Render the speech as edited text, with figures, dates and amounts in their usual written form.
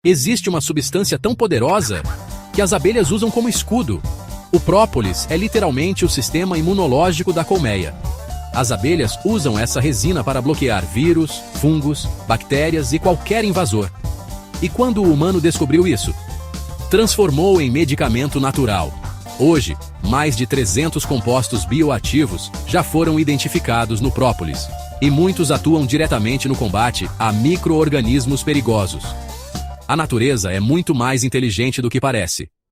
Existe uma substância tão poderosa que as abelhas usam como escudo. O própolis é literalmente o sistema imunológico da colmeia. As abelhas usam essa resina para bloquear vírus, fungos, bactérias e qualquer invasor. E quando o humano descobriu isso? Transformou em medicamento natural. Hoje, mais de 300 compostos bioativos já foram identificados no própolis. E muitos atuam diretamente no combate a micro-organismos perigosos. A natureza é muito mais inteligente do que parece.